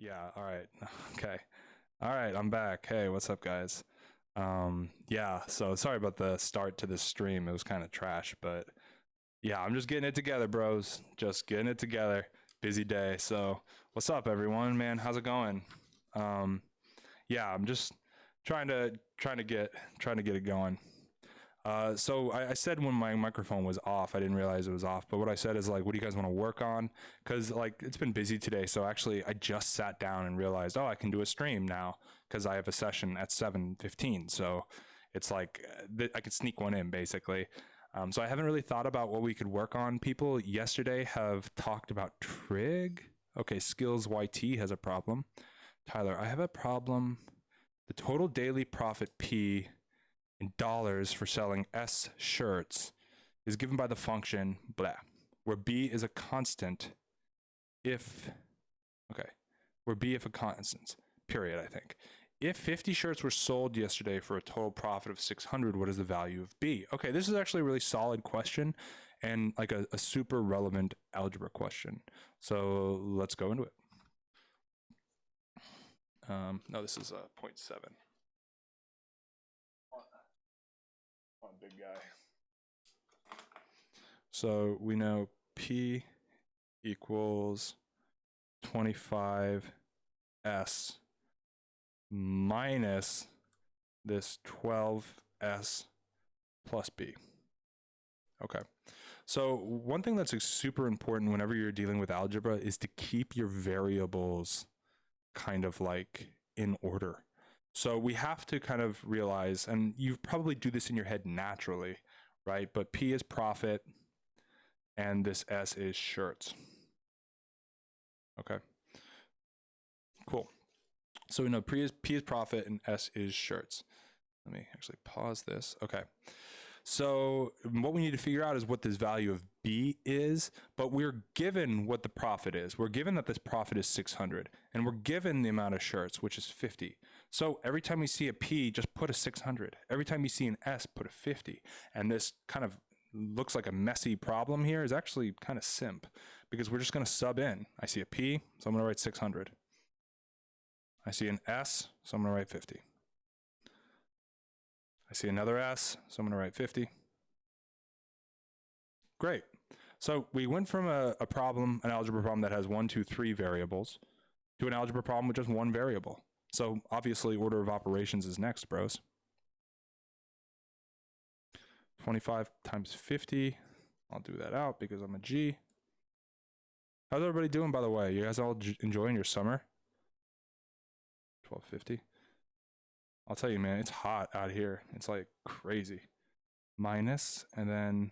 Yeah, all right. Okay. All right, I'm back. Hey, what's up, guys? Yeah, so sorry about the start to this stream. It was kind of trash, but yeah, I'm just getting it together, bros. Just getting it together. Busy day. So, what's up, everyone? Man, how's it going? Um, yeah, I'm just trying to get it going. So I said when my microphone was off, I didn't realize it was off. But what I said is like, what do you guys want to work on? Because like it's been busy today. So actually, I just sat down and realized, oh, I can do a stream now because I have a session at 7:15. So it's like I could sneak one in basically. So I haven't really thought about what we could work on. People yesterday have talked about trig. Okay, skills YT has a problem. Tyler, I have a problem. The total daily profit P in dollars for selling S shirts is given by the function blah, where B is a constant if, okay, where B if a constant, period, I think. If 50 shirts were sold yesterday for a total profit of 600, what is the value of B? Okay, this is actually a really solid question and like a super relevant algebra question. So let's go into it. No, this is 0.7. Come on, big guy. So we know P equals 25S minus this 12S plus B. Okay. So one thing that's super important whenever you're dealing with algebra is to keep your variables kind of like in order. So we have to kind of realize, and you probably do this in your head naturally, right? But P is profit and this S is shirts. Okay. Cool. So we know P is profit and S is shirts. Let me actually pause this. Okay. So what we need to figure out is what this value of B is, but we're given what the profit is. We're given that this profit is 600, and we're given the amount of shirts, which is 50. So every time we see a P, just put a 600. Every time you see an S, put a 50. And this kind of looks like a messy problem here is actually kind of simp, because we're just going to sub in. I see a P, so I'm going to write 600. I see an S, so I'm going to write 50. I see another S, so I'm going to write 50. Great. So we went from a problem, an algebra problem that has 1, 2, 3 variables, to an algebra problem with just one variable. So obviously order of operations is next, bros. 25 times 50. I'll do that out because I'm a G. How's everybody doing, by the way? You guys all enjoying your summer? 1250. I'll tell you, man, it's hot out here. It's like crazy. Minus, and then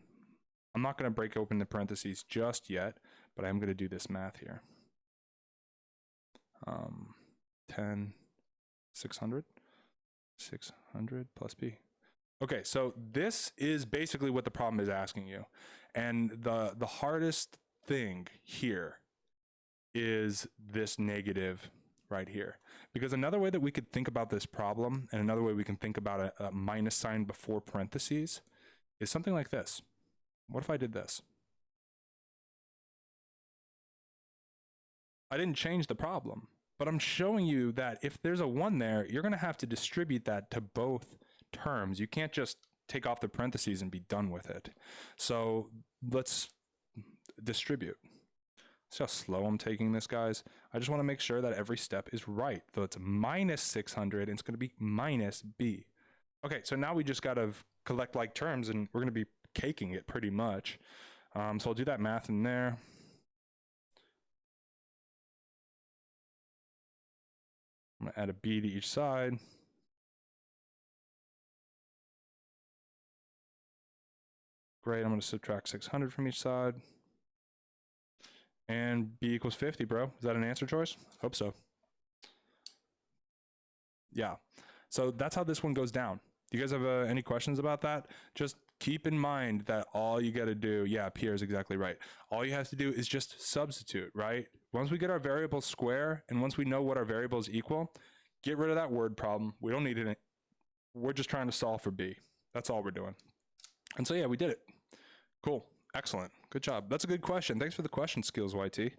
I'm not going to break open the parentheses just yet, but I'm going to do this math here. 10, 600 plus B. Okay, so this is basically what the problem is asking you. And the hardest thing here is this negative right here. Because another way that we could think about this problem, and another way we can think about a minus sign before parentheses, is something like this. What if I did this? I didn't change the problem, but I'm showing you that if there's a 1 there, you're going to have to distribute that to both terms. You can't just take off the parentheses and be done with it. So let's distribute. See how slow I'm taking this, guys? I just want to make sure that every step is right. So it's minus 600, and it's going to be minus B. Okay, so now we just got to collect like terms, and we're going to be caking it pretty much. So I'll do that math in there. I'm going to add a B to each side. Great, I'm going to subtract 600 from each side. And B equals 50, bro. Is that an answer choice? Hope so. Yeah. So that's how this one goes down. Do you guys have any questions about that? Just keep in mind that all you got to do, yeah, Pierre is exactly right. All you have to do is just substitute, right? Once we get our variable square, and once we know what our variable is equal, get rid of that word problem. We don't need it. We're just trying to solve for B. That's all we're doing. And so, yeah, we did it. Cool. Excellent. Good job. That's a good question. Thanks for the question, Skills YT.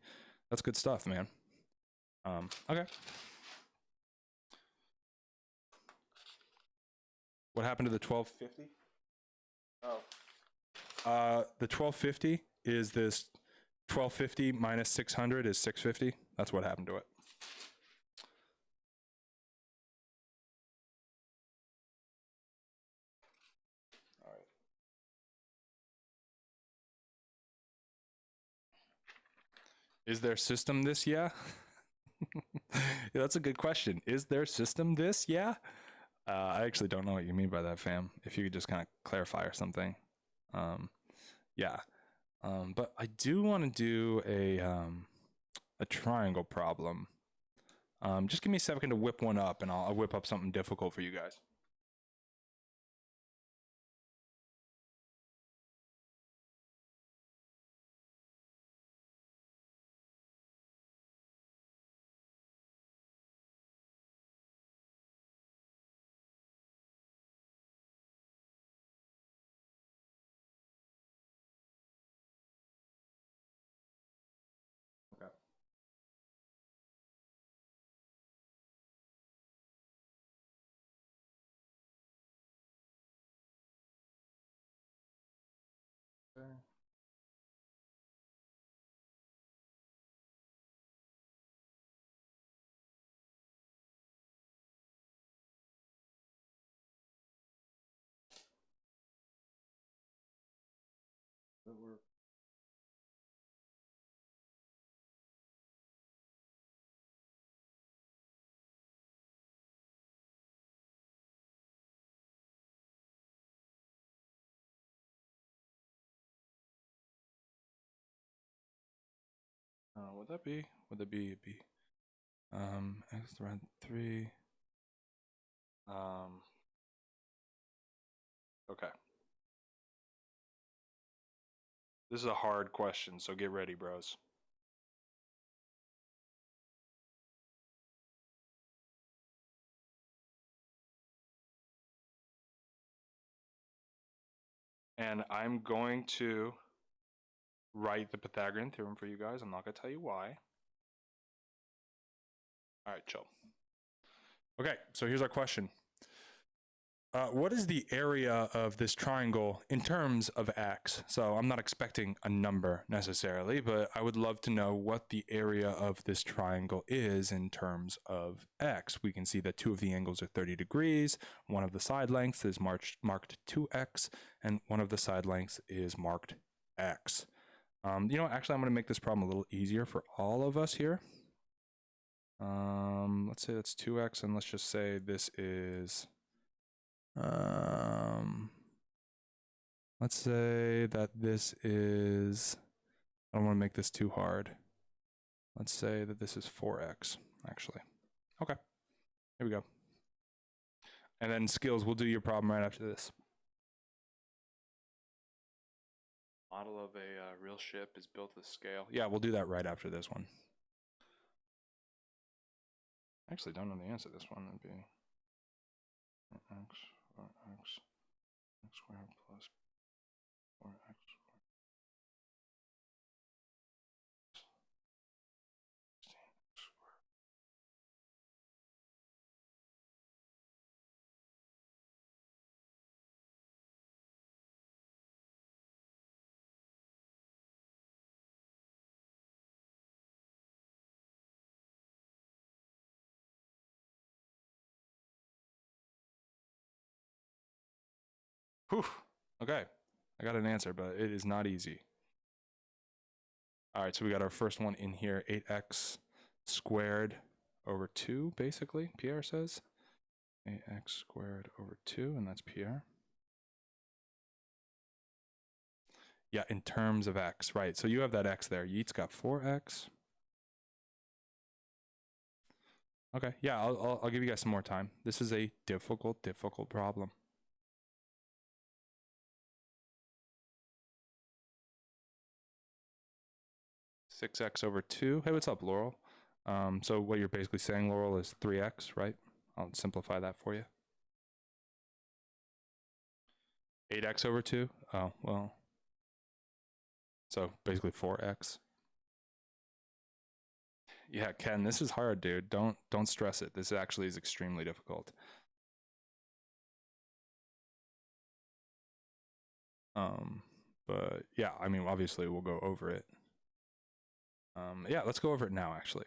That's good stuff, man. Okay. What happened to the 1250? Oh. The 1250 is this 1250 minus 600 is 650. That's what happened to it. All right. Is their system this? Yeah. Yeah, that's a good question. Is their system this? Yeah. I actually don't know what you mean by that, fam. If you could just kind of clarify or something. Yeah. But I do want to do a triangle problem. Just give me a second to whip one up, and I'll whip up something difficult for you guys. Okay. Okay. That work. Would that be? Would that be? X around 3. Okay. This is a hard question, so get ready, bros. And I'm going to write the Pythagorean theorem for you guys. I'm not going to tell you why. All right, chill. Okay, so here's our question. What is the area of this triangle in terms of x? So I'm not expecting a number necessarily, but I would love to know what the area of this triangle is in terms of x. We can see that two of the angles are 30 degrees. One of the side lengths is marked 2x, and one of the side lengths is marked x. Actually, I'm going to make this problem a little easier for all of us here. Let's say that's 2x, and let's just say this is... let's say that this is, I don't want to make this too hard. Let's say that this is 4x, actually. Okay, here we go. And then skills, we'll do your problem right after this. Model of a real ship is built to scale. Yeah, we'll do that right after this one. I actually don't know the answer to this one. That'd be x, 4x, x squared plus 4x. Whew. Okay, I got an answer, but it is not easy. All right, so we got our first one in here, 8x squared over 2, basically, Pierre says. 8x squared over 2, and that's Pierre. Yeah, in terms of x, right. So you have that x there. Yeet's got 4x. Okay, yeah, I'll give you guys some more time. This is a difficult problem. Six x over 2. Hey, what's up, Laurel? So what you're basically saying, Laurel, is 3x, right? I'll simplify that for you. 8x over 2? Oh, well. So basically 4x. Yeah, Ken, this is hard, dude. Don't stress it. This actually is extremely difficult. But yeah, I mean, obviously we'll go over it. Yeah, let's go over it now, actually.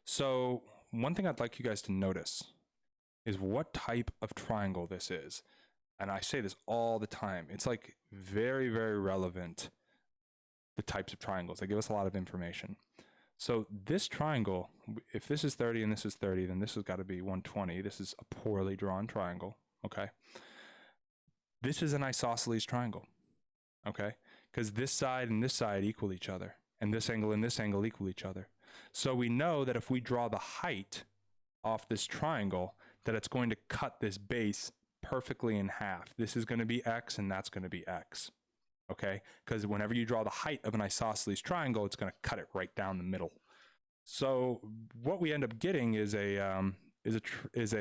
So one thing I'd like you guys to notice is what type of triangle this is. And I say this all the time. It's like very, very relevant, the types of triangles. They give us a lot of information. So this triangle, if this is 30 and this is 30, then this has got to be 120. This is a poorly drawn triangle, okay? This is an isosceles triangle, okay? Because this side and this side equal each other, and this angle equal each other. So we know that if we draw the height off this triangle, that it's going to cut this base perfectly in half. This is going to be x and that's going to be x, okay? Because whenever you draw the height of an isosceles triangle, it's going to cut it right down the middle. So what we end up getting is a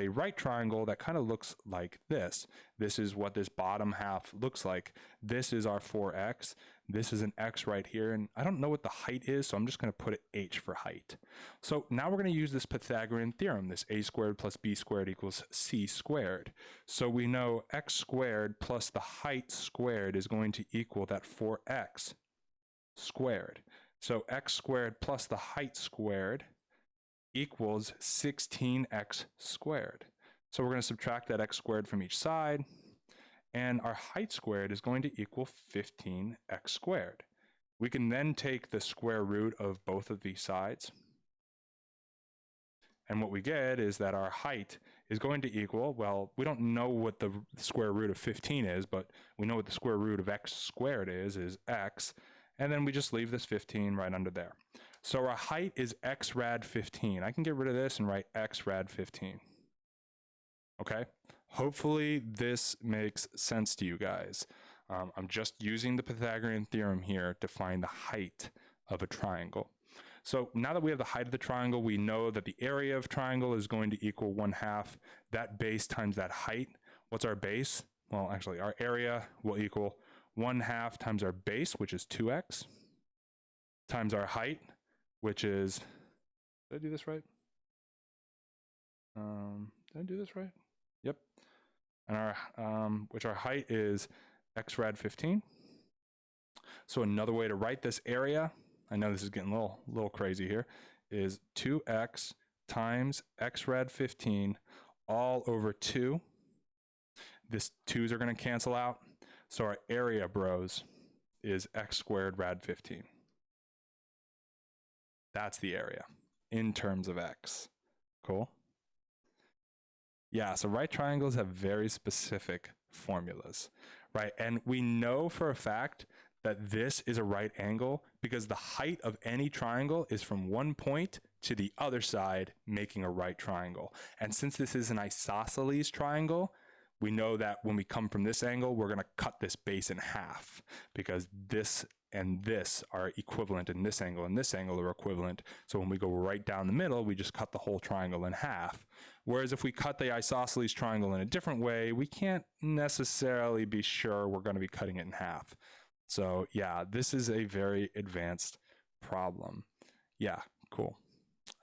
right triangle that kind of looks like this. This is what this bottom half looks like. This is our 4x. This is an x right here, and I don't know what the height is, so I'm just going to put it h for height. So now we're going to use this Pythagorean theorem, this a squared plus b squared equals c squared. So we know x squared plus the height squared is going to equal that 4x squared. So x squared plus the height squared equals 16x squared. So we're going to subtract that x squared from each side, and our height squared is going to equal 15x squared. We can then take the square root of both of these sides, and what we get is that our height is going to equal, well, we don't know what the square root of 15 is, but we know what the square root of x squared is x, and then we just leave this 15 right under there. So our height is x rad 15. I can get rid of this and write x rad 15. Okay? Hopefully this makes sense to you guys. I'm just using the Pythagorean theorem here to find the height of a triangle. So now that we have the height of the triangle, we know that the area of triangle is going to equal 1/2 that base times that height. What's our base? Well, actually, our area will equal 1/2 times our base, which is 2x, times our height, which is, did I do this right? Did I do this right? Yep. And our height is x rad 15. So another way to write this area, I know this is getting a little crazy here, is 2x times x rad 15 all over 2. This 2's are going to cancel out. So our area, bros, is x squared rad 15. That's the area in terms of x. Cool? Yeah, so right triangles have very specific formulas, right? And we know for a fact that this is a right angle because the height of any triangle is from one point to the other side, making a right triangle. And since this is an isosceles triangle, we know that when we come from this angle, we're going to cut this base in half because this and this are equivalent and this angle are equivalent. So when we go right down the middle, we just cut the whole triangle in half. Whereas if we cut the isosceles triangle in a different way, we can't necessarily be sure we're going to be cutting it in half. So yeah, this is a very advanced problem. Yeah, cool.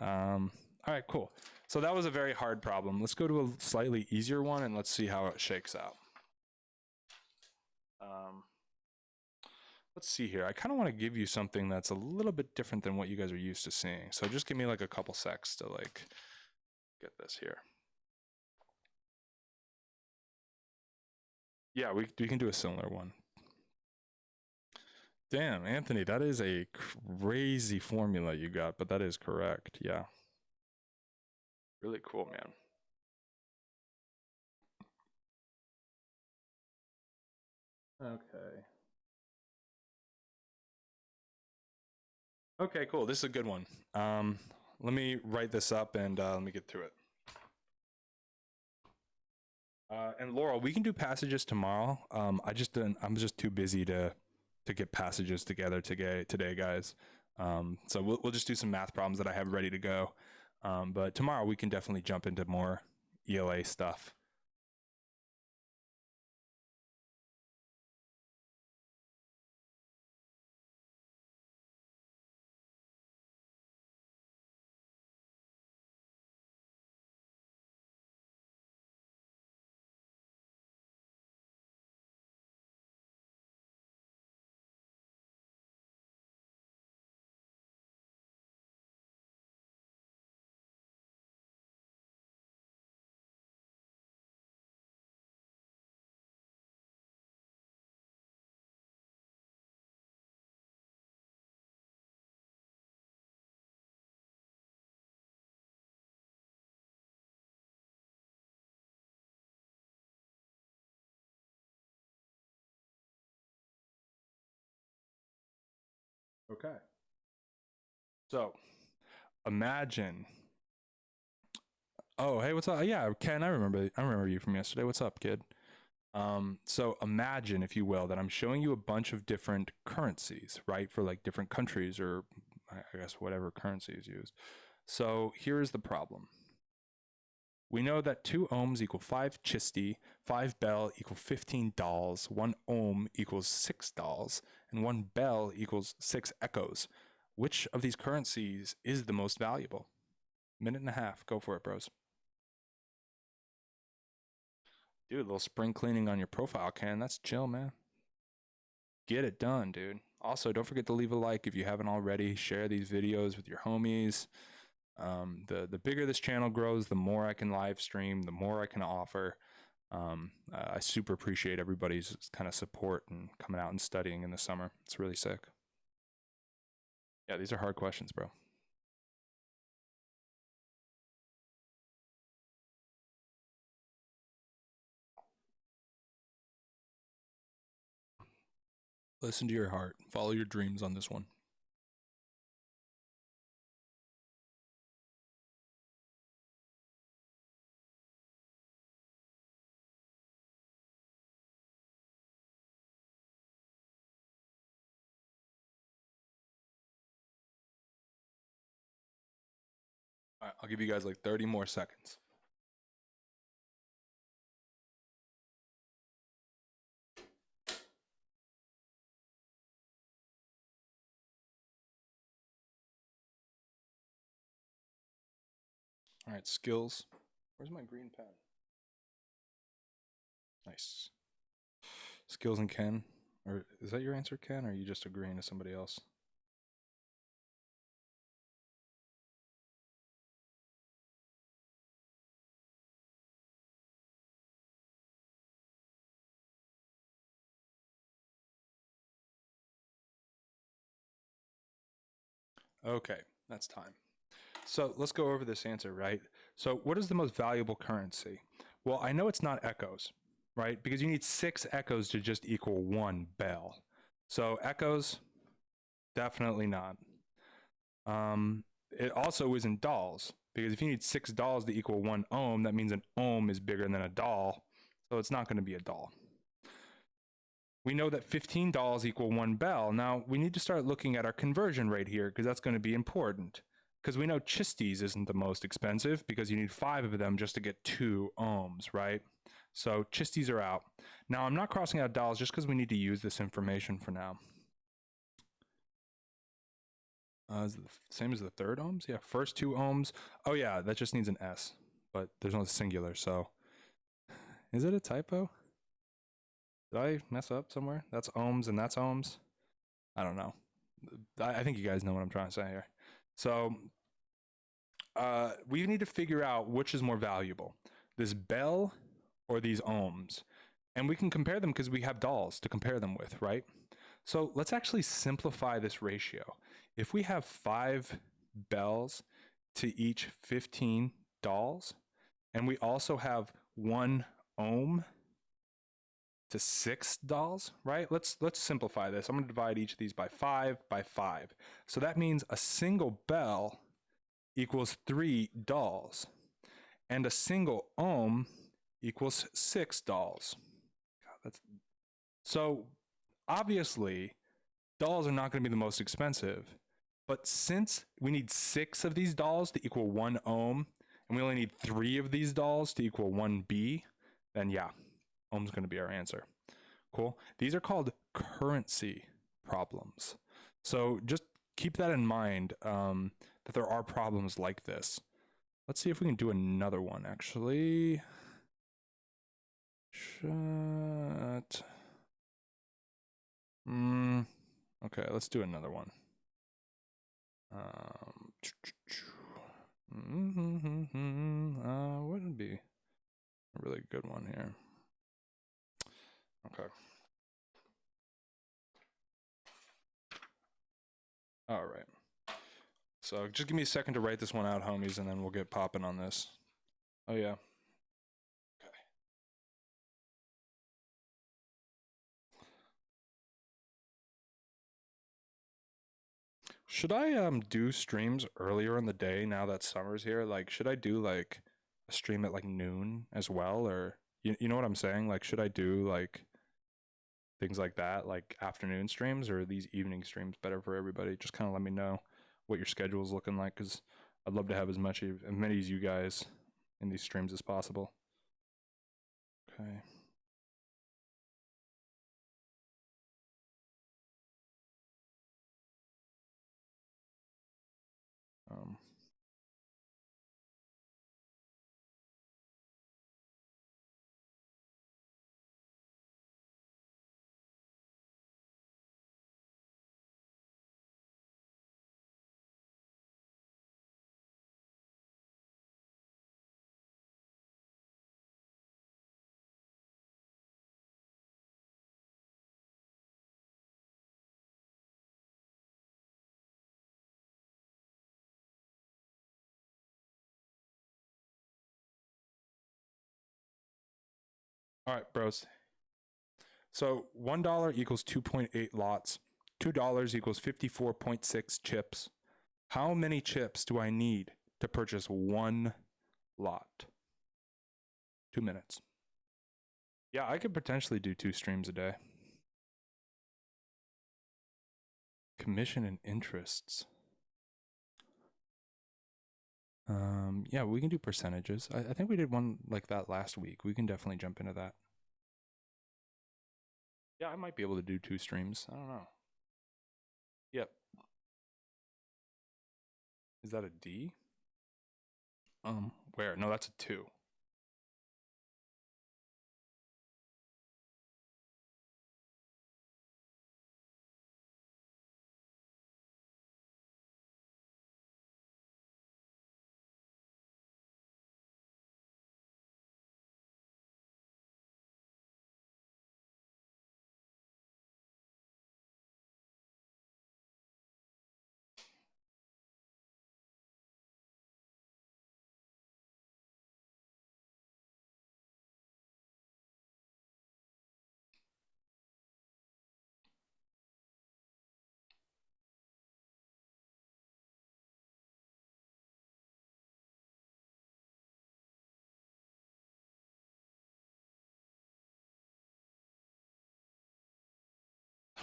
All right, cool. So that was a very hard problem. Let's go to a slightly easier one and let's see how it shakes out. Let's see here. I kind of want to give you something that's a little bit different than what you guys are used to seeing. So just give me like a couple secs to like get this here. Yeah, we can do a similar one. Damn, Anthony, that is a crazy formula you got, but that is correct. Yeah. Really cool, man. Okay. Okay, cool. This is a good one. Let me write this up and let me get through it. And Laurel, we can do passages tomorrow. I'm just too busy to get passages together today, guys. So we'll just do some math problems that I have ready to go. But tomorrow we can definitely jump into more ELA stuff. Okay. So imagine. Oh, hey, what's up? Yeah, Ken, I remember you from yesterday. What's up, kid? So imagine, if you will, that I'm showing you a bunch of different currencies, right? For like different countries, or I guess whatever currency is used. So here's the problem. We know that 2 ohms equal 5 chisti, 5 bell equal 15 dolls, 1 ohm equals 6 dolls, and 1 bell equals 6 echoes. Which of these currencies is the most valuable? Minute and a half. Go for it, bros. Dude, a little spring cleaning on your profile, Ken. That's chill, man. Get it done, dude. Also, don't forget to leave a like if you haven't already. Share these videos with your homies. The bigger this channel grows, the more I can live stream, the more I can offer. I super appreciate everybody's kind of support and coming out and studying in the summer. It's really sick. Yeah, these are hard questions, bro. Listen to your heart. Follow your dreams on this one. All right, I'll give you guys like 30 more seconds. All right, skills. Where's my green pen? Nice. Skills and Ken. Or is that your answer, Ken, or are you just agreeing to somebody else? Okay, that's time. So let's go over this answer, right? So what is the most valuable currency? Well, I know it's not echoes, right? Because you need 6 echoes to just equal 1 bell. So echoes, definitely not. It also isn't dolls, because if you need 6 dolls to equal 1 ohm, that means an ohm is bigger than a doll. So it's not going to be a doll. We know that 15 dolls equal 1 bell. Now, we need to start looking at our conversion rate here, because that's going to be important. Because we know chisties isn't the most expensive, because you need 5 of them just to get 2 ohms, right? So chisties are out. Now, I'm not crossing out dolls just because we need to use this information for now. Is it the same as the third ohms? Yeah, first 2 ohms. Oh yeah, that just needs an S, but there's no singular, so. Is it a typo? Did I mess up somewhere? That's ohms and that's ohms? I don't know. I think you guys know what I'm trying to say here. So we need to figure out which is more valuable, this bell or these ohms. And we can compare them because we have dolls to compare them with, right? So let's actually simplify this ratio. If we have 5 bells to each 15 dolls, and we also have 1 ohm to 6 dolls, right? Let's simplify this. I'm going to divide each of these by 5 by 5. So that means a single bell equals 3 dolls, and a single ohm equals 6 dolls. God, so obviously dolls are not going to be the most expensive, but since we need 6 of these dolls to equal 1 ohm, and we only need 3 of these dolls to equal 1 B, then yeah, ohm's going to be our answer. Cool. These are called currency problems. So just keep that in mind, that there are problems like this. Let's see if we can do another one, actually. SHSAT. Okay, let's do another one. What would be a really good one here? Okay. All right. So just give me a second to write this one out, homies, and then we'll get popping on this. Oh, yeah. Okay. Should I do streams earlier in the day now that summer's here? Like, should I do like a stream at like noon as well, or you know what I'm saying? Like, should I do like things like that, like afternoon streams, or are these evening streams better for everybody? Just kind of let me know what your schedule is looking like, because I'd love to have as many as you guys in these streams as possible. Okay. All right, bros. So $1 equals 2.8 lots. $2 equals 54.6 chips. How many chips do I need to purchase one lot? 2 minutes. Yeah, I could potentially do 2 streams a day. Commission and interests. Yeah, we can do percentages. I think we did one like that last week. We can definitely jump into that. Yeah, I might be able to do 2 streams. I don't know. Yep. Is that a D? Where? No, that's a 2.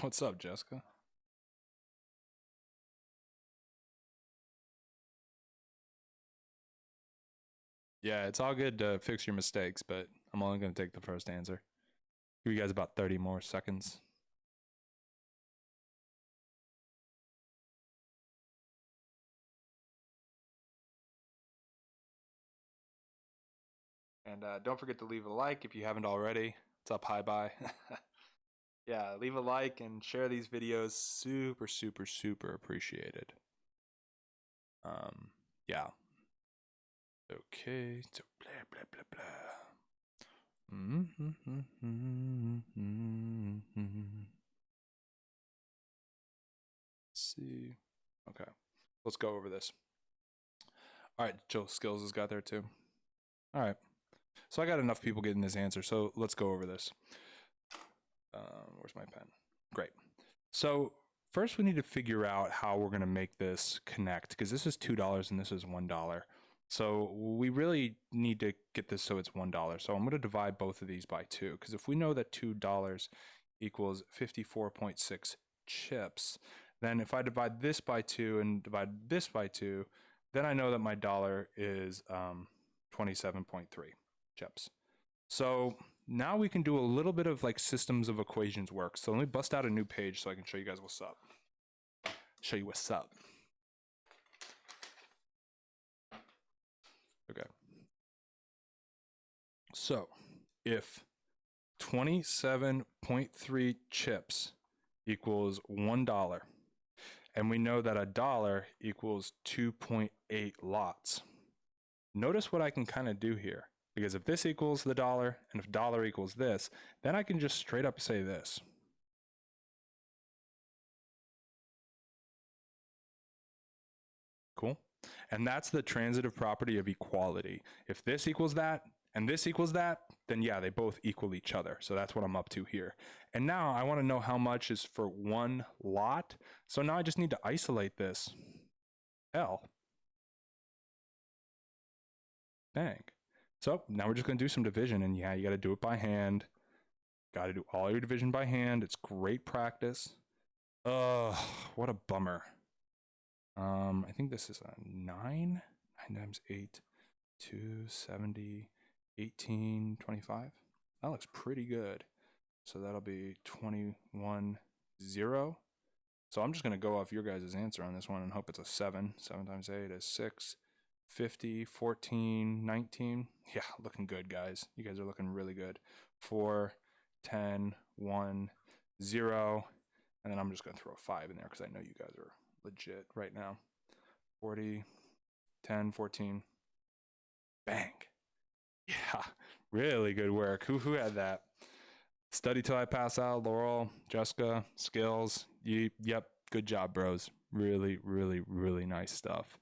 What's up, Jessica? Yeah, it's all good to fix your mistakes, but I'm only going to take the first answer. Give you guys about 30 more seconds. And don't forget to leave a like if you haven't already. What's up, hi bye. Yeah, leave a like and share these videos. Super, super, super appreciated. Yeah. Okay, so blah, blah, blah, blah. Let's see. Okay, let's go over this. All right, Joe Skills has got there too. All right, so I got enough people getting this answer, so let's go over this. Where's my pen? Great. So first we need to figure out how we're going to make this connect, because this is $2 and this is $1. So we really need to get this so it's $1. So I'm going to divide both of these by 2, because if we know that $2 equals 54.6 chips, then if I divide this by 2 and divide this by 2, then I know that my dollar is 27.3 chips. So now we can do a little bit of like systems of equations work. So let me bust out a new page so I can show you guys what's up. Show you what's up. Okay. So if 27.3 chips equals $1, and we know that a dollar equals 2.8 lots, notice what I can kind of do here. Because if this equals the dollar, and if dollar equals this, then I can just straight up say this. Cool. And that's the transitive property of equality. If this equals that, and this equals that, then yeah, they both equal each other. So that's what I'm up to here. And now I want to know how much is for one lot. So now I just need to isolate this L. Dang. So now we're just going to do some division, and yeah, you got to do it by hand. Got to do all your division by hand. It's great practice. What a bummer. I think this is a 9. 9 times 8, 270, 18, 25. That looks pretty good. So that'll be 21, 0. So I'm just going to go off your guys' answer on this one and hope it's a 7. 7 times 8 is 6, 50, 14, 19. Yeah, looking good, guys. You guys are looking really good. 4, 10, 1, 0. And then I'm just going to throw a 5 in there because I know you guys are legit right now. 40, 10, 14. Bang. Yeah, really good work. Who had that? Study till I pass out, Laurel, Jessica, Skills. Yep, good job, bros. Really, really, really nice stuff.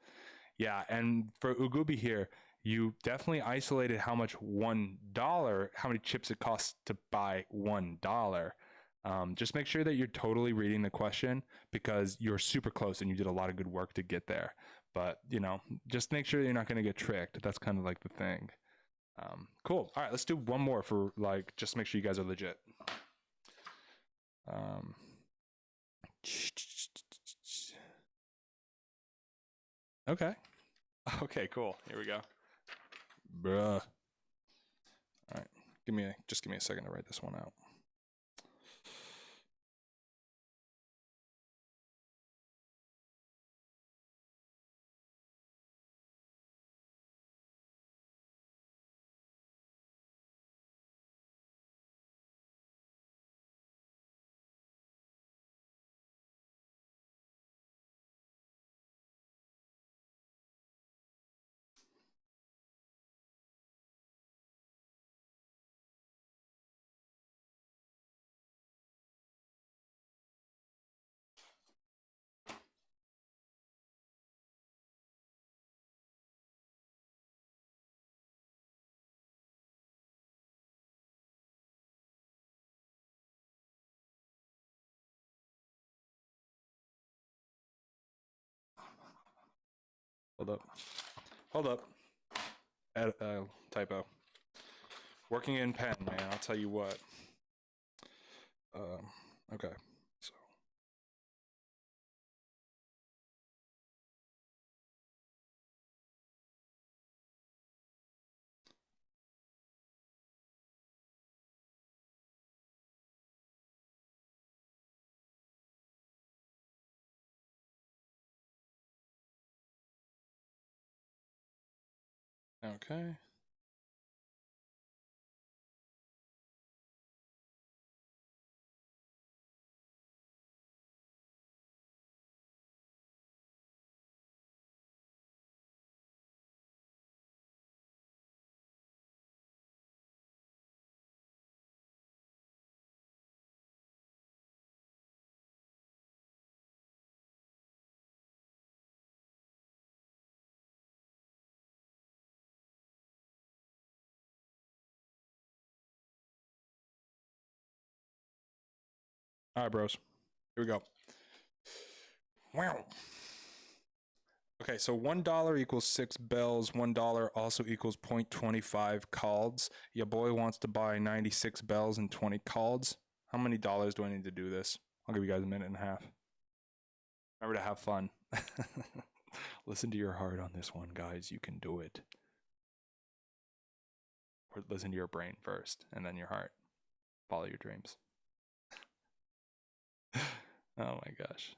Yeah, and for Ugubi here, you definitely isolated how much $1, how many chips it costs to buy $1. Just make sure that you're totally reading the question because you're super close and you did a lot of good work to get there. But, you know, just make sure you're not going to get tricked. That's kind of like the thing. Cool. All right, let's do one more for like, just make sure you guys are legit. Okay. Okay, cool. Here we go. Bruh. All right. Just give me a second to write this one out. Hold up. Typo. Working in pen, man. I'll tell you what. Okay. So. Okay. All right, bros. Here we go. Wow. Okay, so $1 equals 6 bells. $1 also equals 0.25 calds. Your boy wants to buy 96 bells and 20 calds. How many dollars do I need to do this? I'll give you guys a minute and a half. Remember to have fun. Listen to your heart on this one, guys. You can do it. Or listen to your brain first, and then your heart. Follow your dreams. Oh my gosh.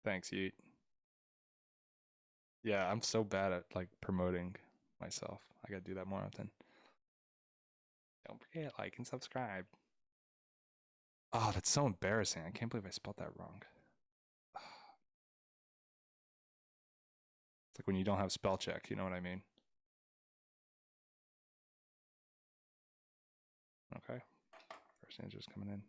Thanks, Yeet. Yeah, I'm so bad at like promoting myself. I gotta do that more often. Don't forget, like and subscribe. Oh, that's so embarrassing. I can't believe I spelled that wrong. It's like when you don't have spell check, you know what I mean? Okay. First answer's coming in.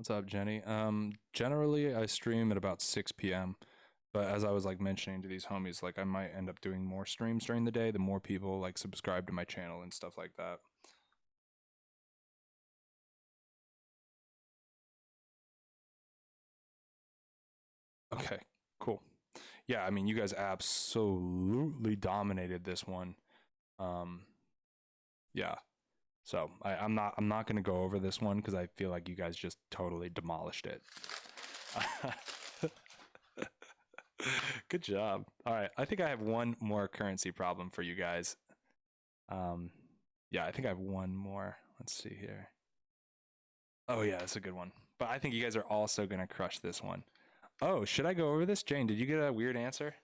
What's up, Jenny? Generally I stream at about 6 p.m. But as I was like mentioning to these homies, like I might end up doing more streams during the day, the more people like subscribe to my channel and stuff like that. Okay, cool. Yeah, I mean, you guys absolutely dominated this one. Um, yeah. So I'm not gonna go over this one because I feel like you guys just totally demolished it. Good job. All right, I think I have one more currency problem for you guys. Yeah, I think I have one more. Let's see here. Oh yeah, that's a good one. But I think you guys are also gonna crush this one. Oh, should I go over this? Jane, did you get a weird answer?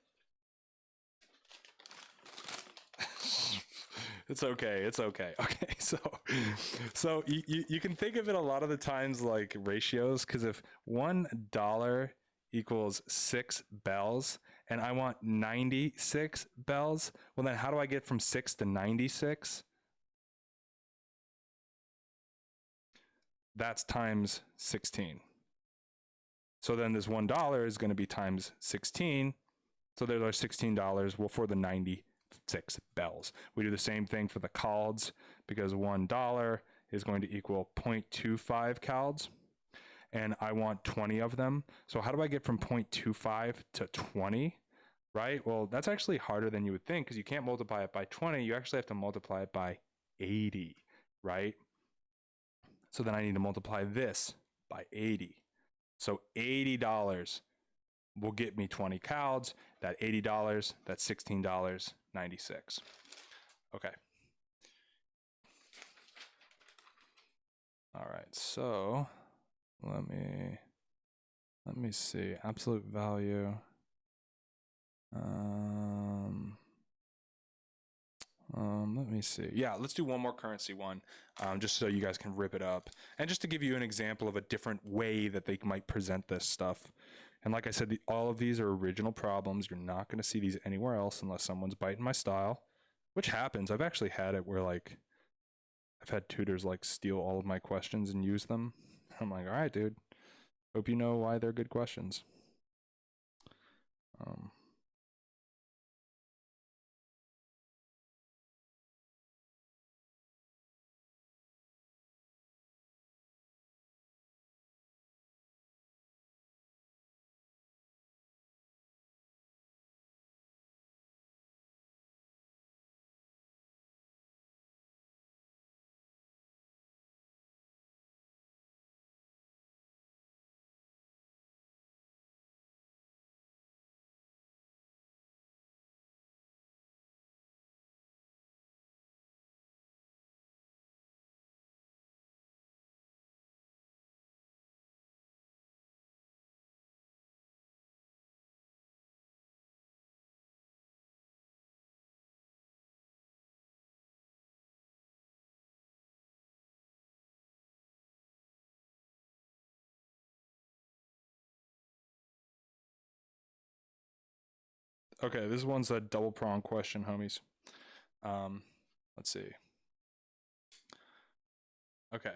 It's okay. It's okay. Okay. So you can think of it a lot of the times like ratios, because if $1 equals 6 bells and I want 96 bells, well then how do I get from 6 to 96? That's times 16. So then this $1 is going to be times 16. So there are $16 well, for the 96 bells. We do the same thing for the calds because $1 is going to equal 0.25 calds. And I want 20 of them. So how do I get from 0.25 to 20? Right? Well, that's actually harder than you would think because you can't multiply it by 20. You actually have to multiply it by 80, right? So then I need to multiply this by 80. So $80 will get me 20 calds. That $80, that's $16.96. Okay. All right, so let me see. Absolute value. Let me see. Yeah, let's do one more currency one, just so you guys can rip it up. And just to give you an example of a different way that they might present this stuff. And like I said, all of these are original problems. You're not going to see these anywhere else unless someone's biting my style, which happens. I've actually had it where like, I've had tutors like steal all of my questions and use them. I'm like, all right, dude, hope you know why they're good questions. Okay, this one's a double prong question, homies. Let's see. Okay,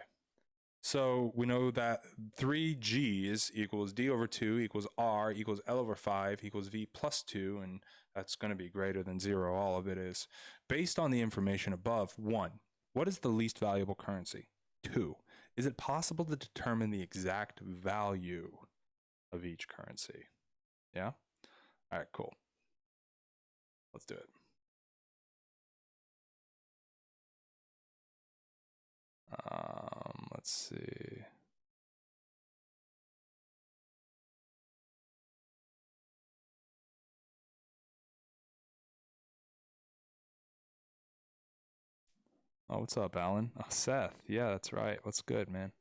so we know that 3g's equals d over 2 equals r equals l over 5 equals v plus 2, and that's going to be greater than 0, all of it is. Based on the information above, 1, what is the least valuable currency? 2, is it possible to determine the exact value of each currency? Yeah? All right, cool. Let's do it. Let's see. Oh, what's up, Alan? Oh, Seth. Yeah, that's right. What's good, man?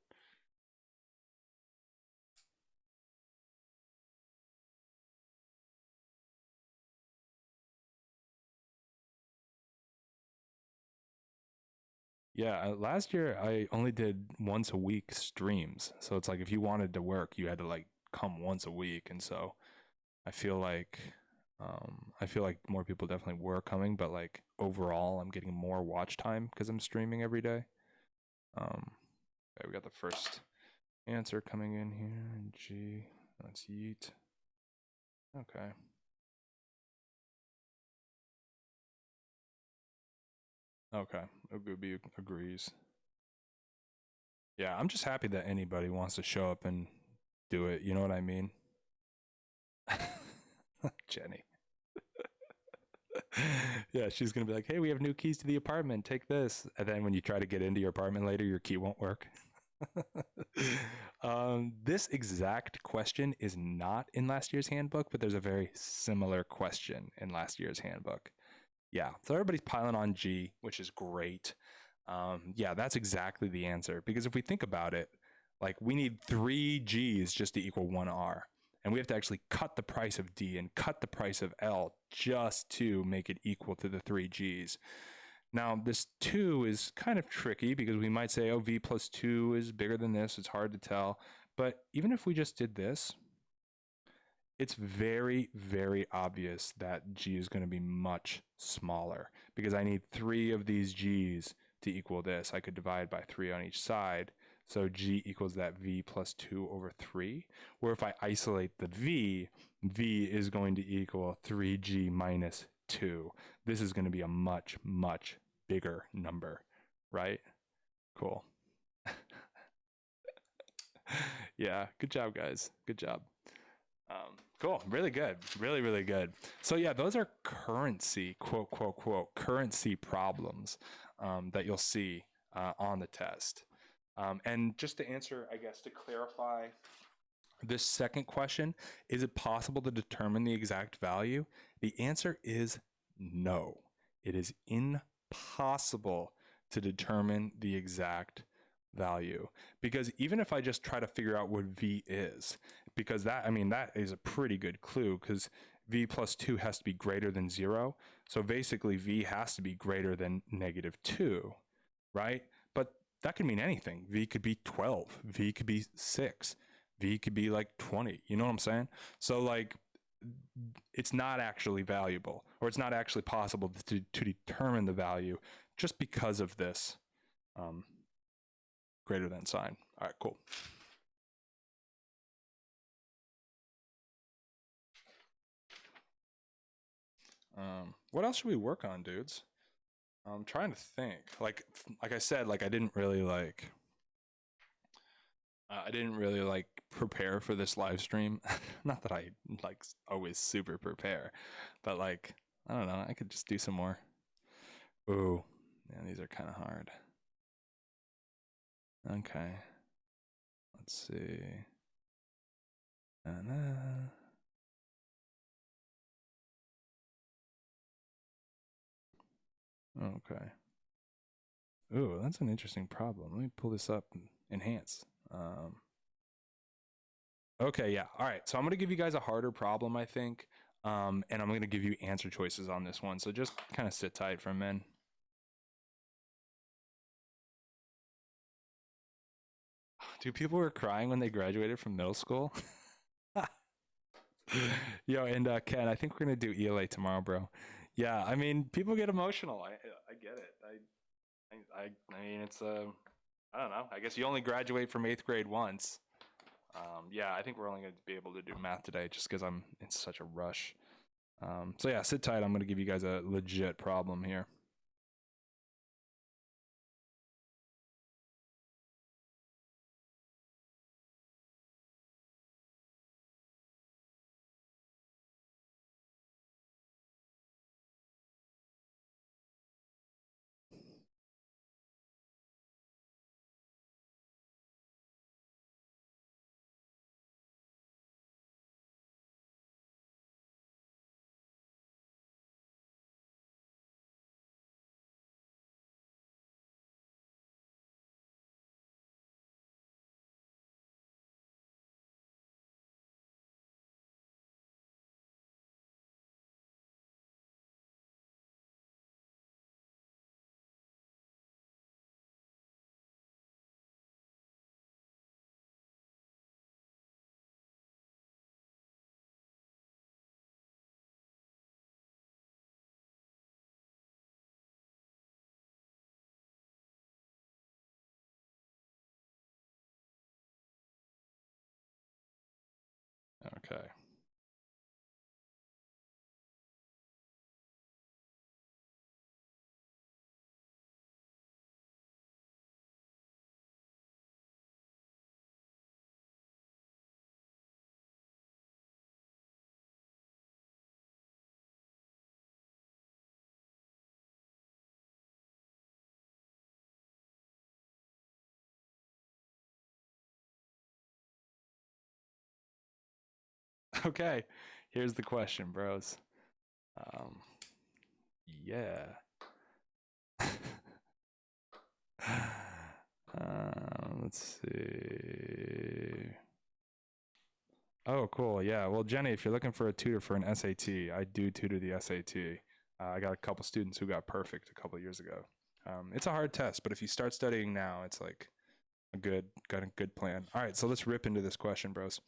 Yeah, last year I only did once a week streams. So it's like if you wanted to work, you had to like come once a week. And so I feel like more people definitely were coming, but like overall I'm getting more watch time because I'm streaming every day. Okay, we got the first answer coming in here, and G, let's yeet. Okay. Okay, Ogubi agrees. Yeah, I'm just happy that anybody wants to show up and do it, you know what I mean? Jenny. Yeah, she's gonna be like, hey, we have new keys to the apartment, take this. And then when you try to get into your apartment later, your key won't work. This exact question is not in last year's handbook, but there's a very similar question in last year's handbook. Yeah, so everybody's piling on G, which is great. Yeah, that's exactly the answer. Because if we think about it, like we need 3 G's just to equal 1 R. And we have to actually cut the price of D and cut the price of L just to make it equal to the 3 G's. Now, this 2 is kind of tricky because we might say, oh, V plus 2 is bigger than this. It's hard to tell. But even if we just did this, it's very, very obvious that G is going to be much smaller because I need 3 of these G's to equal this. I could divide by 3 on each side. So G equals that V plus 2 over 3. Or if I isolate the V is going to equal 3G minus 2. This is going to be a much, much bigger number, right? Cool. Yeah, good job, guys. Good job. Cool, really good, really, really good. So yeah, those are currency, quote, quote, quote, currency problems that you'll see on the test. And just to answer, I guess, to clarify this second question, is it possible to determine the exact value? The answer is no. It is impossible to determine the exact value because even if I just try to figure out what V is, because that, I mean, that is a pretty good clue because V plus 2 has to be greater than 0. So basically V has to be greater than -2, right? But that could mean anything. V could be 12, V could be 6, V could be like 20, you know what I'm saying? So like, it's not actually valuable, or it's not actually possible to determine the value just because of this greater than sign. All right, cool. What else should we work on, dudes? I'm trying to think. Like I said, like I didn't really like prepare for this live stream. Not that I like always super prepare, but like I don't know. I could just do some more. Ooh, yeah, these are kind of hard. Okay, let's see. Okay. Ooh, that's an interesting problem. Let me pull this up and enhance. Okay, yeah. All right. So I'm going to give you guys a harder problem, I think. And I'm going to give you answer choices on this one. So just kind of sit tight for a minute. Dude, people were crying when they graduated from middle school. Yo, and Ken, I think we're going to do ELA tomorrow, bro. Yeah, I mean, people get emotional. I get it. I mean, it's I don't know. I guess you only graduate from 8th grade once. Yeah, I think we're only going to be able to do math today just because I'm in such a rush. So yeah, sit tight. I'm going to give you guys a legit problem here. Okay. Okay, here's the question, bros. Yeah. Let's see. Oh, cool. Yeah. Well, Jenny, if you're looking for a tutor for an SAT, I do tutor the SAT. I got a couple students who got perfect a couple of years ago. It's a hard test, but if you start studying now, it's like got a good plan. All right, so let's rip into this question, bros.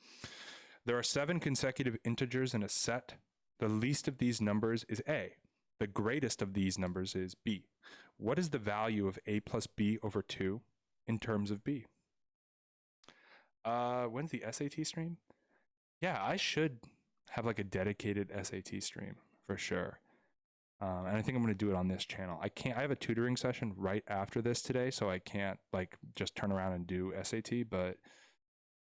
There are 7 consecutive integers in a set. The least of these numbers is A. The greatest of these numbers is B. What is the value of A plus B over 2 in terms of B? When's the SAT stream? Yeah, I should have like a dedicated SAT stream for sure. And I think I'm going to do it on this channel. I have a tutoring session right after this today, so I can't like just turn around and do SAT, but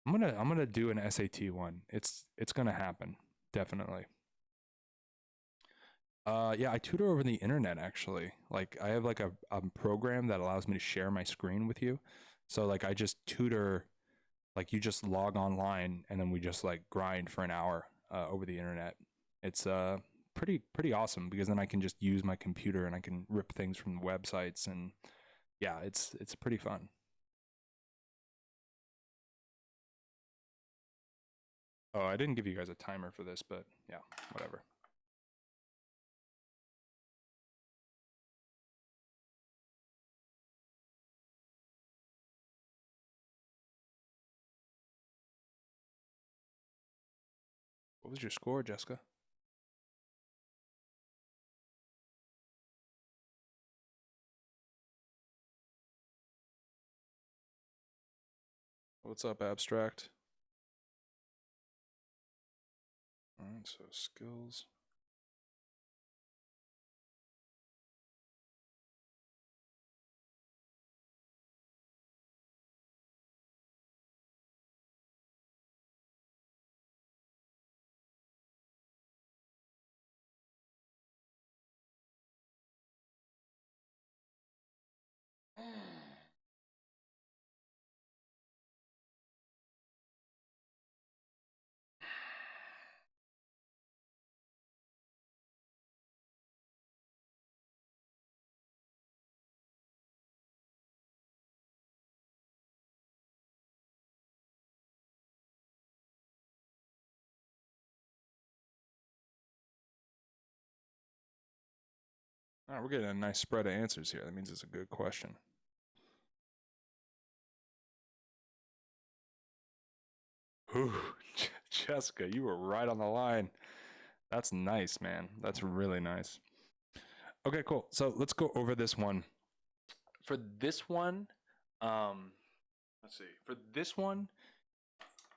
I'm going to do an SAT one. It's going to happen. Definitely. Yeah, I tutor over the internet actually. Like I have like a program that allows me to share my screen with you. So like I just tutor, like you just log online and then we just like grind for an hour over the internet. It's pretty awesome because then I can just use my computer and I can rip things from the websites, and yeah, it's pretty fun. Oh, I didn't give you guys a timer for this, but yeah, whatever. What was your score, Jessica? What's up, abstract? All right, so skills. All right, we're getting a nice spread of answers here. That means it's a good question. Ooh, Jessica, you were right on the line. That's nice, man. That's really nice. Okay, cool. So let's go over this one. For this one, let's see. For this one,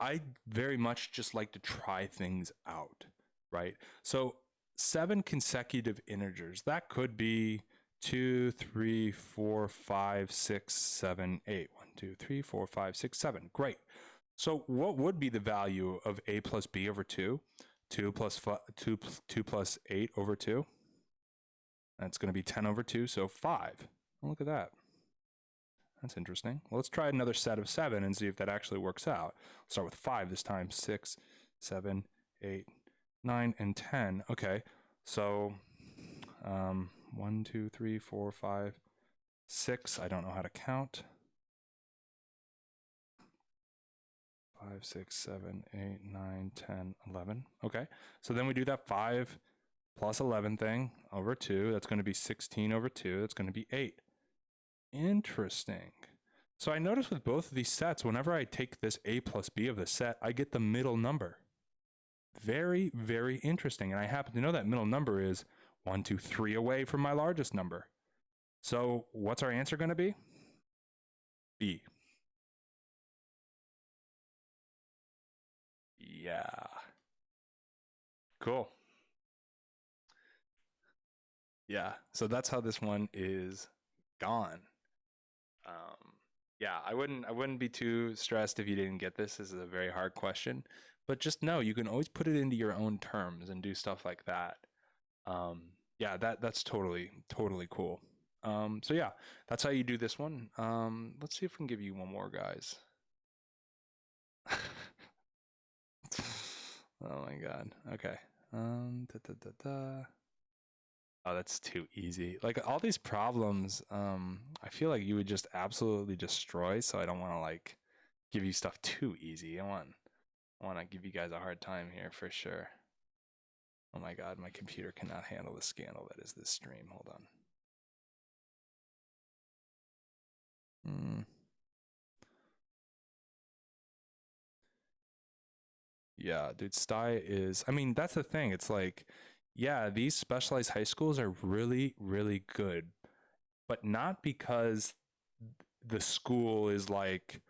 I very much just like to try things out, right? So 7 consecutive integers, that could be 2, 3, 4, 5, 6, 7, 8. 1, 2, 3, 4, 5, 6, 7. Great. So what would be the value of A plus B over 2? 2 plus 8 over 2? That's going to be 10 over 2, so 5. Oh, look at that. That's interesting. Well, let's try another set of 7 and see if that actually works out. Let's start with 5 this time. 6, 7, 8, 9, and 10. Okay, so 1, 2, 3, 4, 5, 6. I don't know how to count. 5, 6, 7, 8, 9, 10, 11. Okay, so then we do that 5 plus 11 thing over 2. That's going to be 16 over 2. That's going to be 8. Interesting. So I notice with both of these sets, whenever I take this A plus B of the set, I get the middle number. Very, very interesting. And I happen to know that middle number is 1, 2, 3 away from my largest number. So what's our answer going to be? B. Yeah. Cool. Yeah, so that's how this one is gone. Yeah, I wouldn't be too stressed if you didn't get this. This is a very hard question, but just know you can always put it into your own terms and do stuff like that. Um, yeah, that's totally cool. So yeah, that's how you do this one. Let's see if we can give you one more, guys. Oh my god. Okay. Da, da, da, da. Oh, that's too easy. Like all these problems, I feel like you would just absolutely destroy. So I don't want to like give you stuff too easy. I want to give you guys a hard time here for sure. Oh my god, my computer cannot handle the scandal that is this stream. Hold on. Yeah, dude, STY is, I mean, that's the thing. It's like, yeah, these specialized high schools are really good, but not because the school is like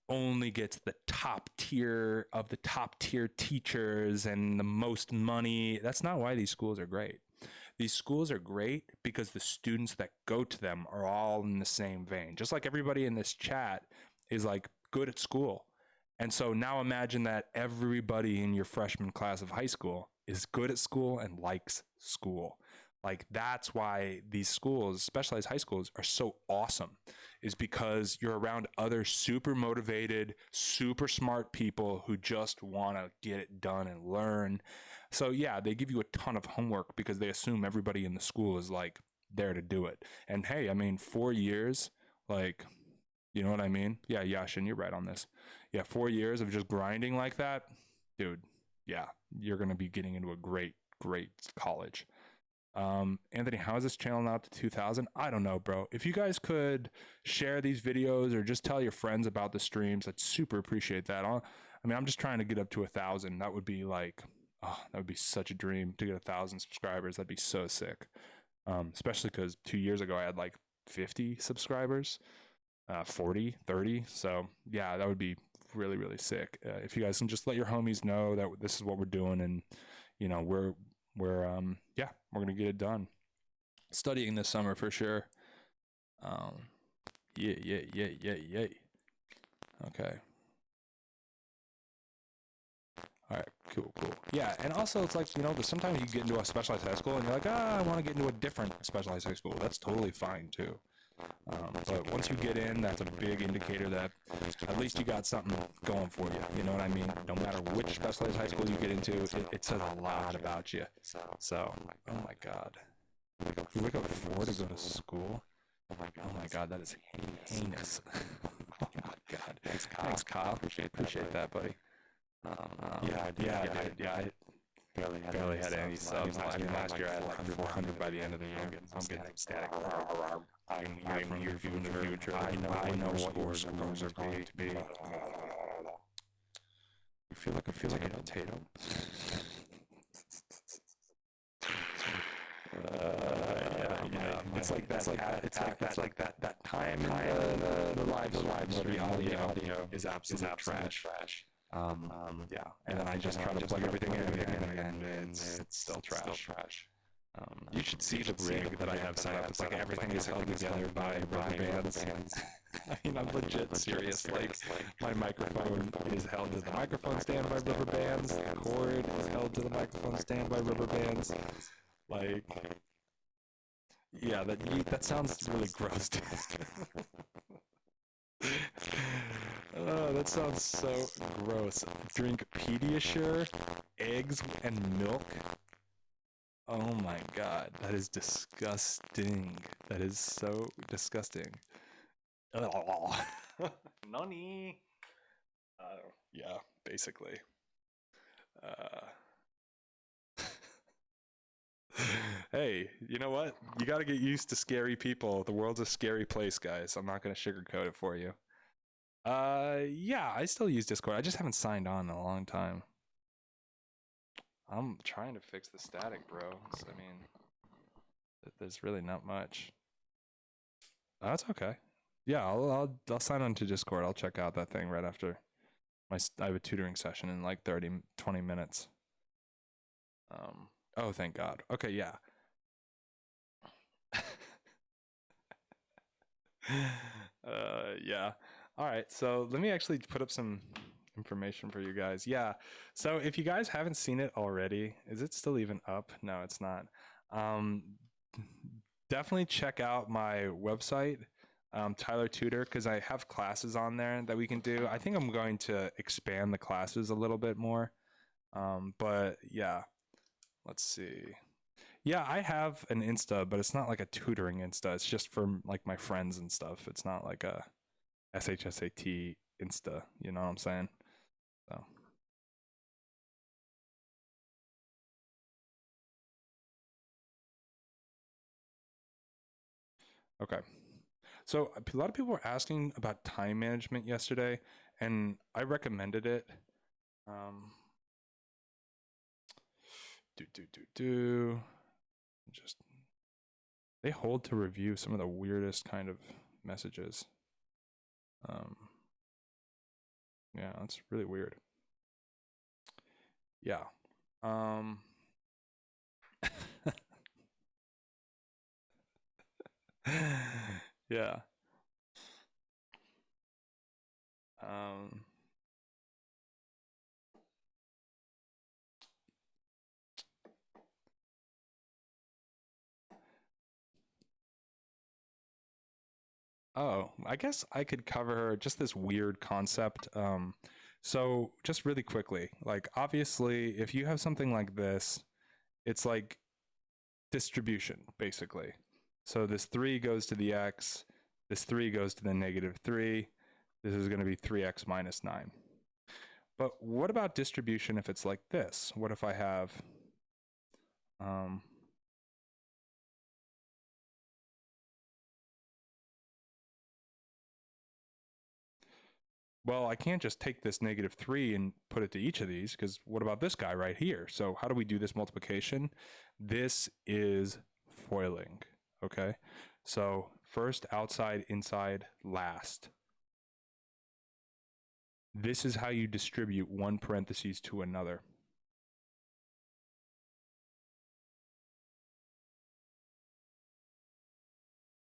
only gets the top tier of the top tier teachers and the most money. That's not why these schools are great. These schools are great because the students that go to them are all in the same vein. Just like everybody in this chat is like good at school. And so now imagine that everybody in your freshman class of high school is good at school and likes school. Like that's why these schools, specialized high schools, are so awesome, is because you're around other super motivated, super smart people who just want to get it done and learn. So yeah, they give you a ton of homework because they assume everybody in the school is like there to do it. And hey, I mean, 4 years, like, you know what I mean? Yeah, Yashin, you're right on this. Yeah, 4 years of just grinding like that, dude. Yeah, you're gonna be getting into a great college. Anthony, how is this channel now to 2,000? I don't know, bro. If you guys could share these videos or just tell your friends about the streams, I'd super appreciate that. I mean, I'm just trying to get up to 1,000. That would be like, oh, that would be such a dream to get 1,000 subscribers. That'd be so sick. Especially because 2 years ago I had like 50 subscribers, 40, 30. So yeah, that would be really sick. If you guys can just let your homies know that this is what we're doing, and you know yeah, we're gonna get it done. Studying this summer for sure. Yeah. Okay. All right, cool. Yeah, and also it's like, you know, sometimes you get into a specialized high school and you're like, I want to get into a different specialized high school. That's totally fine too. But once you get in, that's a big indicator that at least you got something going for you. You know what I mean? No matter which specialized high school you get into, it says a lot about you. So, oh my God. You wake up at 4 to go to school? Oh my God, that is heinous. Oh my God. Thanks, Kyle. Appreciate that, buddy. Yeah, I barely had any subs. I mean, last year I had like 400 by the end of the year. I'm getting static. I'm here for the future. I know what scores are going to be. I feel like a potato. Yeah. It's like that time in the live where the audio is absolute trash. Yeah, and then I just try to plug everything in again, and it's still trash. You should see the rig that I have set up. It's like everything is held together by rubber bands. I mean, I'm legit serious. Like, my microphone is held to the microphone stand by rubber bands. The cord is held to the microphone stand by rubber bands. Like, yeah, that sounds really gross. Oh, that sounds so gross. Drink Pediasure, eggs, and milk. Oh my God, that is disgusting. That is so disgusting. Nani? Yeah, basically. Hey, you know what? You got to get used to scary people. The world's a scary place, guys. I'm not going to sugarcoat it for you. Yeah, I still use Discord. I just haven't signed on in a long time. I'm trying to fix the static, bro. So, I mean, there's really not much. Oh, that's okay. Yeah, I'll sign on to Discord. I'll check out that thing right after I have a tutoring session in like 20 minutes. Oh, thank God. Okay, yeah. Yeah. All right. So let me actually put up some information for you guys. Yeah. So if you guys haven't seen it already, is it still even up? No, it's not. Um, Definitely check out my website, Tyler Tutor, because I have classes on there that we can do. I think I'm going to expand the classes a little bit more. But yeah, let's see. Yeah, I have an Insta, but it's not like a tutoring Insta. It's just for like my friends and stuff. It's not like a SHSAT Insta. You know what I'm saying? So okay. So a lot of people were asking about time management yesterday, and I recommended it. Um, do just they hold to review some of the weirdest kind of messages. Um, yeah, that's really weird. Yeah. Um, yeah. Um, oh, I guess I could cover just this weird concept. So just really quickly, like obviously, if you have something like this, it's like distribution basically. So this 3 goes to the x, this 3 goes to the -3. This is going to be 3x minus 9. But what about distribution if it's like this? What if I have um, well, I can't just take this -3 and put it to each of these, because what about this guy right here? So how do we do this multiplication? This is foiling, okay? So first, outside, inside, last. This is how you distribute one parentheses to another.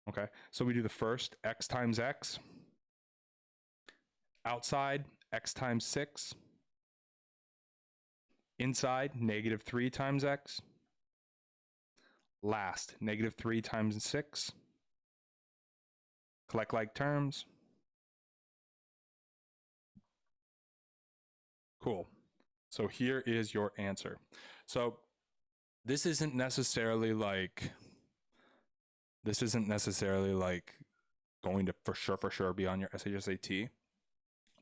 Okay, so we do the first, x times x. Outside, x times 6. Inside, -3 times x. Last, -3 times 6. Collect like terms. Cool. So here is your answer. So this isn't necessarily like going to for sure be on your SHSAT.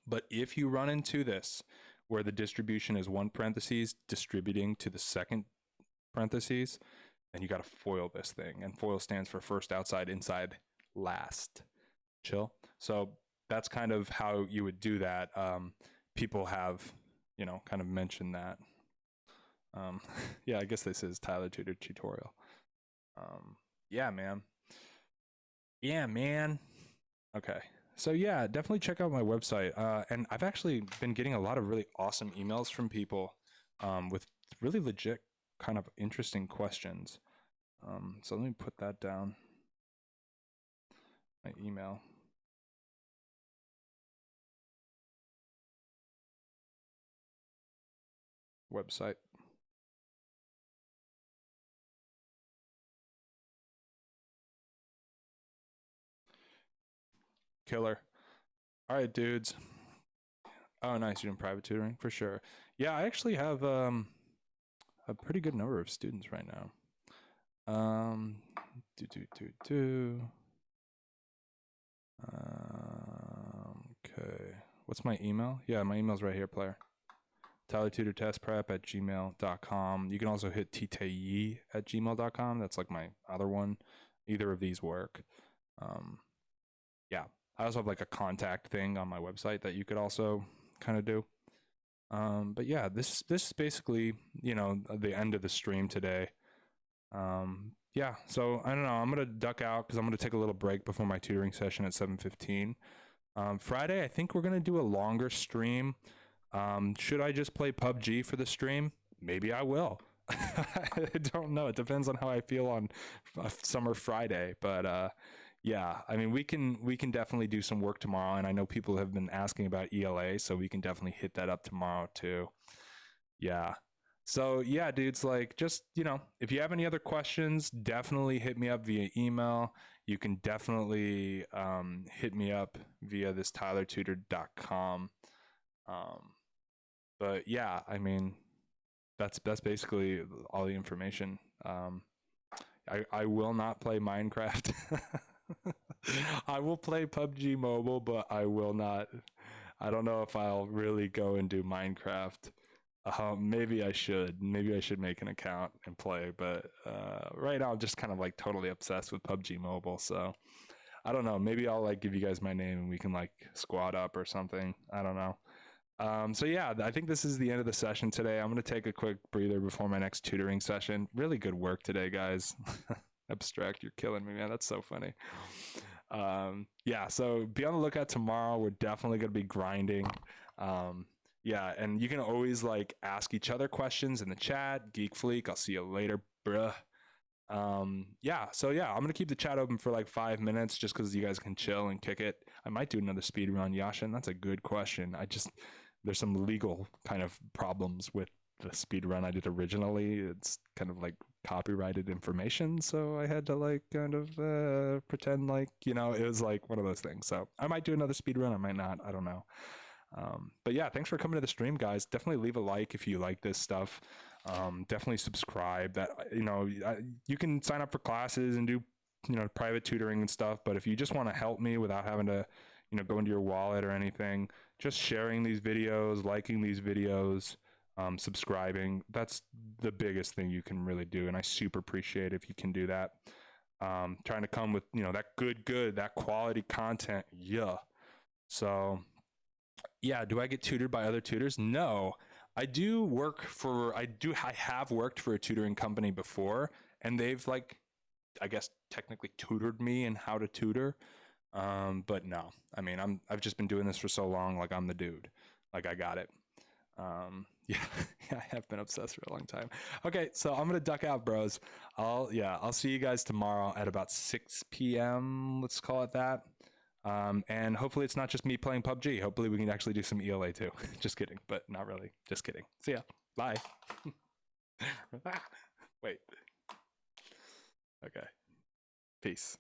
But if you run into this, where the distribution is one parentheses distributing to the second parentheses, then you got to FOIL this thing. And FOIL stands for first, outside, inside, last. Chill. So that's kind of how you would do that. People have, kind of mentioned that. Yeah, I guess this is Tyler Tutor tutorial. Yeah, man. Yeah, man. Okay. So yeah, definitely check out my website. And I've actually been getting a lot of really awesome emails from people with really legit kind of interesting questions. So let me put that down. My email. Website. Killer. All right, dudes. Oh, nice. You're doing private tutoring for sure. Yeah, I actually have a pretty good number of students right now. Okay. What's my email? Yeah, my email's right here, player. TylerTutorTestPrep@gmail.com. You can also hit ttayi@gmail.com. That's like my other one. Either of these work. Yeah. I also have like a contact thing on my website that you could also kind of do. But yeah, this is basically, the end of the stream today. Yeah, so I don't know. I'm gonna duck out because I'm gonna take a little break before my tutoring session at 7:15. Friday, I think we're gonna do a longer stream. Should I just play PUBG for the stream? Maybe I will. I don't know. It depends on how I feel on summer Friday, but yeah, I mean, we can definitely do some work tomorrow, and I know people have been asking about ELA, so we can definitely hit that up tomorrow too. Yeah. So yeah, dudes, like, just, if you have any other questions, definitely hit me up via email. You can definitely hit me up via this tylertutored.com. But yeah, I mean, that's basically all the information. I will not play Minecraft. I will play PUBG Mobile, but I will not. I don't know if I'll really go and do Minecraft. Maybe I should. Maybe I should make an account and play. But right now, I'm just kind of like totally obsessed with PUBG Mobile. So I don't know. Maybe I'll like give you guys my name and we can like squad up or something. I don't know. So yeah, I think this is the end of the session today. I'm going to take a quick breather before my next tutoring session. Really good work today, guys. Abstract, you're killing me, man. That's so funny. Yeah, so be on the lookout tomorrow. We're definitely going to be grinding. Yeah, and you can always like ask each other questions in the chat. Geek Fleek, I'll see you later, bruh. Yeah, so yeah, I'm gonna keep the chat open for like 5 minutes just because you guys can chill and kick it. I might do another speed run, Yashin. That's a good question. There's some legal kind of problems with the speed run I did originally. It's kind of like copyrighted information, so I had to like kind of pretend like, it was like one of those things. So I might do another speed run, I might not, I don't know. But yeah, thanks for coming to the stream, guys. Definitely leave a like if you like this stuff. Definitely subscribe. That you can sign up for classes and do private tutoring and stuff, but if you just want to help me without having to go into your wallet or anything, just sharing these videos, liking these videos, subscribing, that's the biggest thing you can really do, and I super appreciate if you can do that. Trying to come with that good that quality content. Yeah. So yeah, do I get tutored by other tutors? No. I have worked for a tutoring company before, and they've like, I guess technically tutored me in how to tutor. But no, I mean, I've just been doing this for so long. Like, I'm the dude, like I got it. Yeah, I have been obsessed for a long time. Okay. So I'm going to duck out, bros. I'll see you guys tomorrow at about 6 PM. Let's call it that. And hopefully it's not just me playing PUBG. Hopefully we can actually do some ELA too. Just kidding, but not really. Just kidding. See ya. Bye. Wait. Okay. Peace.